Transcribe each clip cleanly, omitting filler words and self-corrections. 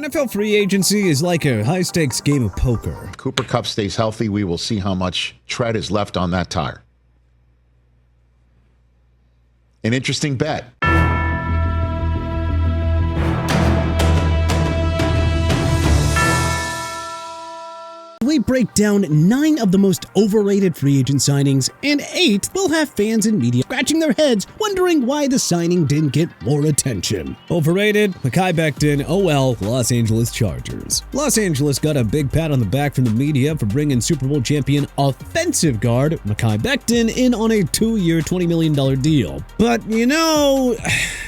NFL free agency is like a high-stakes game of poker. Cooper Kupp stays healthy, we will see how much tread is left on that tire. An interesting bet. We break down 9 of the most overrated free agent signings, and 8 will have fans and media scratching their heads wondering why the signing didn't get more attention. Overrated, Mekhi Becton, Los Angeles Chargers. Los Angeles got a big pat on the back from the media for bringing Super Bowl champion offensive guard Mekhi Becton in on a 2-year, $20 million deal. But,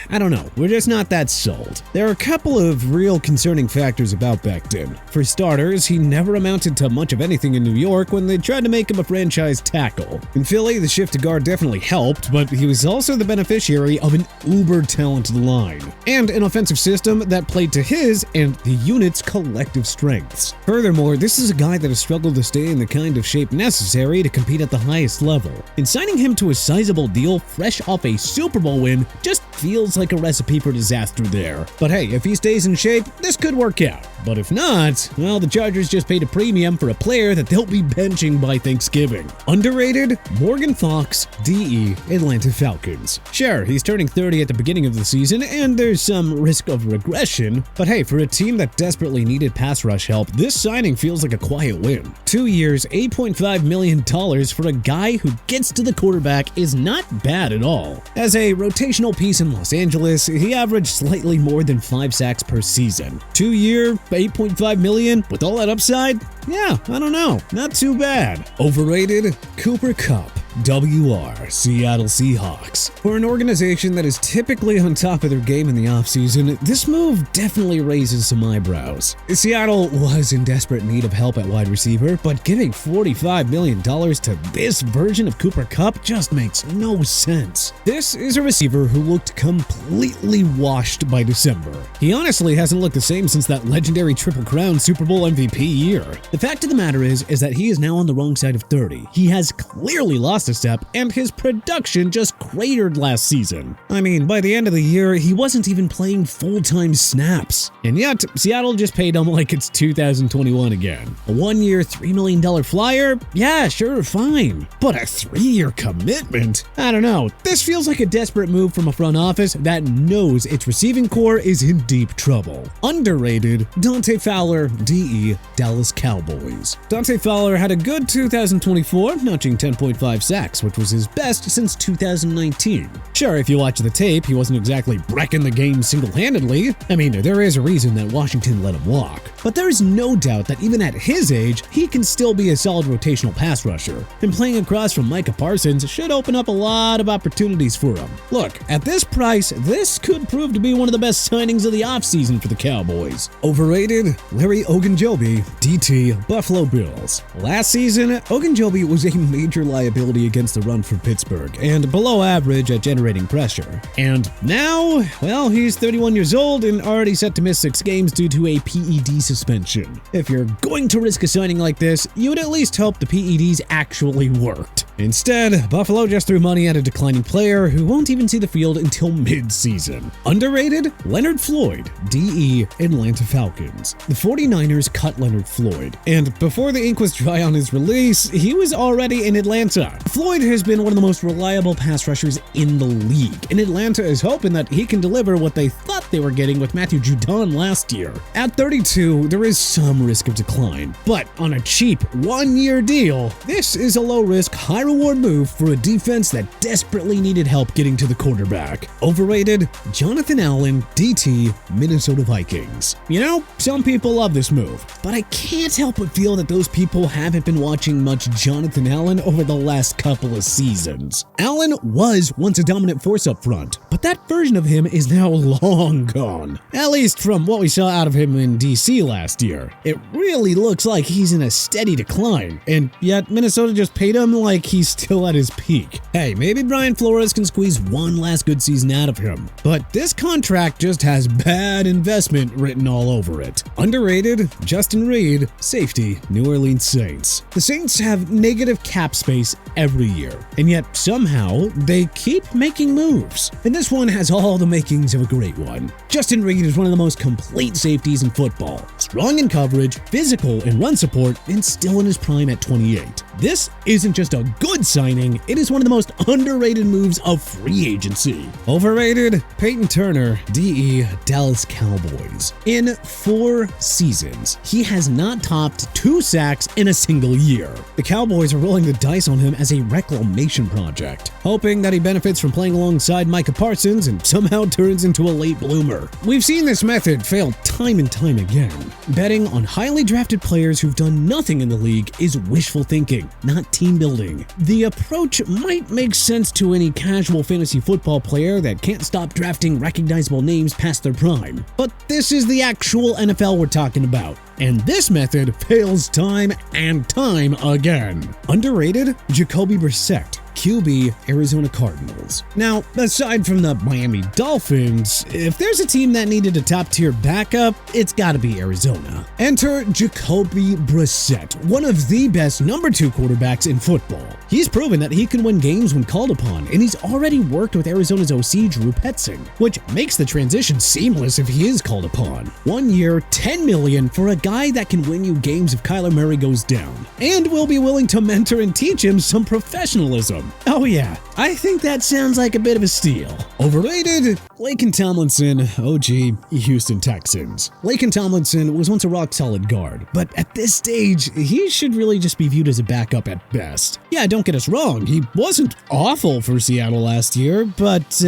I don't know, we're just not that sold. There are a couple of real concerning factors about Becton. For starters, he never amounted to much of anything in New York when they tried to make him a franchise tackle. In Philly, the shift to guard definitely helped, but he was also the beneficiary of an uber-talented line, and an offensive system that played to his and the unit's collective strengths. Furthermore, this is a guy that has struggled to stay in the kind of shape necessary to compete at the highest level, and signing him to a sizable deal fresh off a Super Bowl win just feels like a recipe for disaster there. But hey, if he stays in shape, this could work out. But if not, well, the Chargers just paid a premium for a player that they'll be benching by Thanksgiving. Underrated, Morgan Fox, DE, Atlanta Falcons. Sure, he's turning 30 at the beginning of the season, and there's some risk of regression, but hey, for a team that desperately needed pass rush help, this signing feels like a quiet win. 2 years, $8.5 million for a guy who gets to the quarterback is not bad at all. As a rotational piece in Los Angeles, he averaged slightly more than 5 sacks per season. 2-year, $8.5 million with all that upside? Yeah, I don't know. Not too bad. Overrated, Cooper Kupp. WR, Seattle Seahawks. For an organization that is typically on top of their game in the offseason, this move definitely raises some eyebrows. Seattle was in desperate need of help at wide receiver, but giving $45 million to this version of Cooper Kupp just makes no sense. This is a receiver who looked completely washed by December. He honestly hasn't looked the same since that legendary Triple Crown Super Bowl MVP year. The fact of the matter is that he is now on the wrong side of 30. He has clearly lost a step, and his production just cratered last season. I mean, by the end of the year, he wasn't even playing full-time snaps. And yet, Seattle just paid him like it's 2021 again. A 1-year, $3 million flyer? Yeah, sure, fine. But a 3-year commitment? I don't know. This feels like a desperate move from a front office that knows its receiving core is in deep trouble. Underrated, Dante Fowler, DE, Dallas Cowboys. Dante Fowler had a good 2024, notching 10.5 sacks, which was his best since 2019. Sure, if you watch the tape, he wasn't exactly wrecking the game single-handedly. I mean, there is a reason that Washington let him walk. But there is no doubt that even at his age, he can still be a solid rotational pass rusher. And playing across from Micah Parsons should open up a lot of opportunities for him. Look, at this price, this could prove to be one of the best signings of the offseason for the Cowboys. Overrated, Larry Ogunjobi, DT, Buffalo Bills. Last season, Ogunjobi was a major liability against the run for Pittsburgh, and below average at generating pressure. And now, well, he's 31 years old and already set to miss 6 games due to a PED suspension. If you're going to risk a signing like this, you would at least hope the PEDs actually worked. Instead, Buffalo just threw money at a declining player who won't even see the field until mid-season. Underrated, Leonard Floyd, DE, Atlanta Falcons. The 49ers cut Leonard Floyd, and before the ink was dry on his release, he was already in Atlanta. Floyd has been one of the most reliable pass rushers in the league, and Atlanta is hoping that he can deliver what they thought they were getting with Matthew Judon last year. At 32, there is some risk of decline, but on a cheap 1-year deal, this is a low-risk, high-reward move for a defense that desperately needed help getting to the quarterback. Overrated, Jonathan Allen, DT, Minnesota Vikings. You know, some people love this move, but I can't help but feel that those people haven't been watching much Jonathan Allen over the last couple of seasons. Allen was once a dominant force up front, but that version of him is now long gone. At least from what we saw out of him in DC last year. It really looks like he's in a steady decline, and yet Minnesota just paid him like he's still at his peak. Hey, maybe Brian Flores can squeeze one last good season out of him, but this contract just has bad investment written all over it. Underrated, Justin Reed, safety, New Orleans Saints. The Saints have negative cap space every year, and yet somehow they keep making moves. And this one has all the makings of a great one. Justin Reed is one of the most complete safeties in football. Strong in coverage, physical in run support, and still in his prime at 28. This isn't just a good signing, it is one of the most underrated moves of free agency. Overrated, Peyton Turner, DE, Dallas Cowboys. In 4 seasons, he has not topped 2 sacks in a single year. The Cowboys are rolling the dice on him as a reclamation project, hoping that he benefits from playing alongside Micah Parsons and somehow turns into a late bloomer. We've seen this method fail time and time again. Betting on highly drafted players who've done nothing in the league is wishful thinking, not team building. The approach might make sense to any casual fantasy football player that can't stop drafting recognizable names past their prime, but this is the actual NFL we're talking about. And this method fails time and time again. Underrated, Jacoby Brissett, QB, Arizona Cardinals. Now, aside from the Miami Dolphins, if there's a team that needed a top-tier backup, it's gotta be Arizona. Enter Jacoby Brissett, one of the best number 2 quarterbacks in football. He's proven that he can win games when called upon, and he's already worked with Arizona's OC Drew Petzing, which makes the transition seamless if he is called upon. 1 year, $10 million for a guy that can win you games if Kyler Murray goes down, and will be willing to mentor and teach him some professionalism. Oh yeah, I think that sounds like a bit of a steal. Overrated, Laken Tomlinson, OG, Houston Texans. Laken Tomlinson was once a rock-solid guard, but at this stage, he should really just be viewed as a backup at best. Yeah, don't get us wrong, he wasn't awful for Seattle last year, but,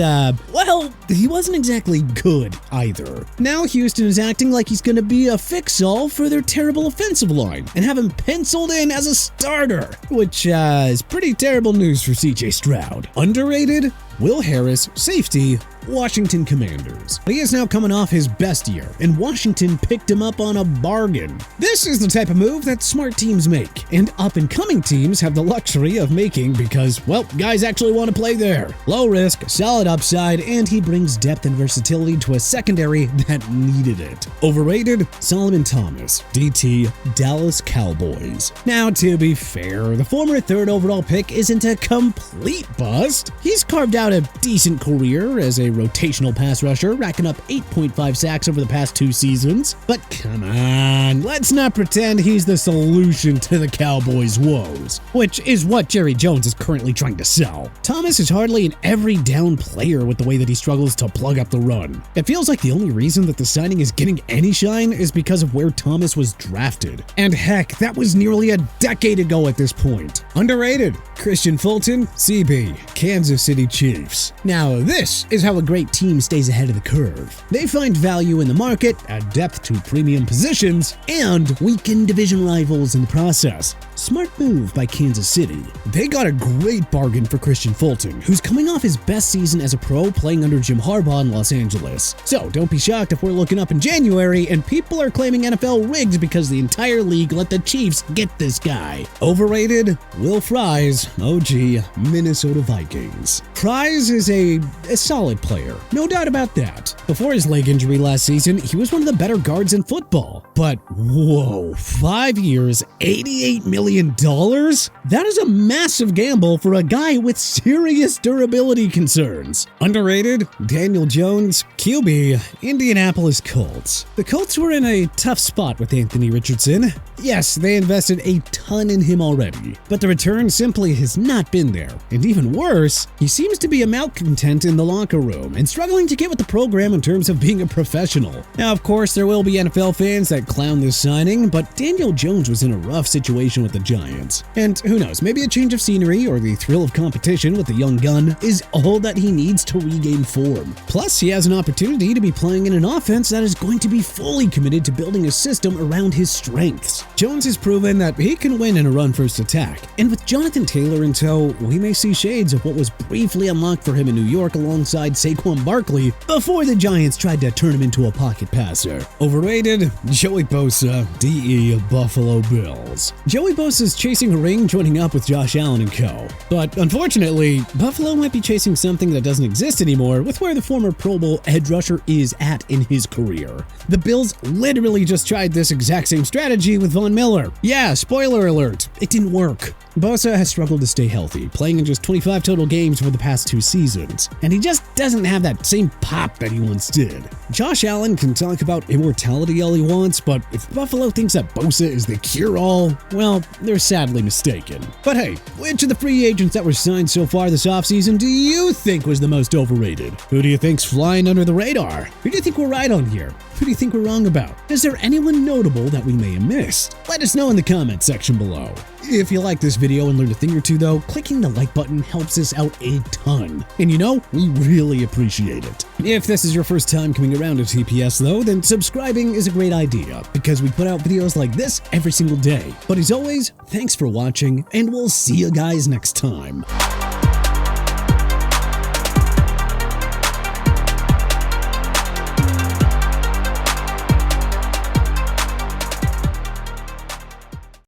well, he wasn't exactly good either. Now Houston is acting like he's gonna be a fix-all for their terrible offensive line, and have him penciled in as a starter, which, is pretty terrible news for CJ Stroud. Underrated, Will Harris, safety, Washington Commanders. He is now coming off his best year, and Washington picked him up on a bargain. This is the type of move that smart teams make, and up-and-coming teams have the luxury of making because, well, guys actually want to play there. Low risk, solid upside, and he brings depth and versatility to a secondary that needed it. Overrated, Solomon Thomas, DT, Dallas Cowboys. Now, to be fair, the former 3rd overall pick isn't a complete bust. He's carved out a decent career as a rotational pass rusher, racking up 8.5 sacks over the past 2 seasons. But come on, let's not pretend he's the solution to the Cowboys' woes, which is what Jerry Jones is currently trying to sell. Thomas is hardly an every down player with the way that he struggles to plug up the run. It feels like the only reason that the signing is getting any shine is because of where Thomas was drafted. And heck, that was nearly a decade ago at this point. Underrated, Christian Fulton, CB, Kansas City Chiefs. Now, this is how a great team stays ahead of the curve. They find value in the market, add depth to premium positions, and weaken division rivals in the process. Smart move by Kansas City. They got a great bargain for Christian Fulton, who's coming off his best season as a pro playing under Jim Harbaugh in Los Angeles. So don't be shocked if we're looking up in January and people are claiming NFL rigged because the entire league let the Chiefs get this guy. Overrated, Will Fries, OG, Minnesota Vikings. Fries is a solid player, no doubt about that. Before his leg injury last season, he was one of the better guards in football. But whoa, 5 years, $88 million? That is a massive gamble for a guy with serious durability concerns. Underrated, Daniel Jones, QB, Indianapolis Colts. The Colts were in a tough spot with Anthony Richardson. Yes, they invested a ton in him already, but the return simply has not been there. And even worse, he seems to be a malcontent in the locker room and struggling to get with the program in terms of being a professional. Now, of course, there will be NFL fans that clown this signing, but Daniel Jones was in a rough situation with the Giants. And who knows, maybe a change of scenery or the thrill of competition with the young gun is all that he needs to regain form. Plus, he has an opportunity to be playing in an offense that is going to be fully committed to building a system around his strengths. Jones has proven that he can win in a run-first attack, and with Jonathan Taylor in tow, we may see shades of what was briefly unlocked for him in New York alongside Saquon Barkley before the Giants tried to turn him into a pocket passer. Overrated, Joey Joey Bosa, DE of Buffalo Bills. Joey Bosa's chasing a ring, joining up with Josh Allen and co. But unfortunately, Buffalo might be chasing something that doesn't exist anymore with where the former Pro Bowl edge rusher is at in his career. The Bills literally just tried this exact same strategy with Von Miller. Yeah, spoiler alert, it didn't work. Bosa has struggled to stay healthy, playing in just 25 total games for the past 2 seasons, and he just doesn't have that same pop that he once did. Josh Allen can talk about immortality all he wants, but if Buffalo thinks that Bosa is the cure-all, well, they're sadly mistaken. But hey, which of the free agents that were signed so far this offseason do you think was the most overrated? Who do you think's flying under the radar? Who do you think we're right on here? Who do you think we're wrong about? Is there anyone notable that we may have missed? Let us know in the comment section below. If you like this video and learned a thing or two though, clicking the like button helps us out a ton. And you know, we really appreciate it. If this is your first time coming around to TPS though, then subscribing is a great idea because we put out videos like this every single day. But as always, thanks for watching and we'll see you guys next time.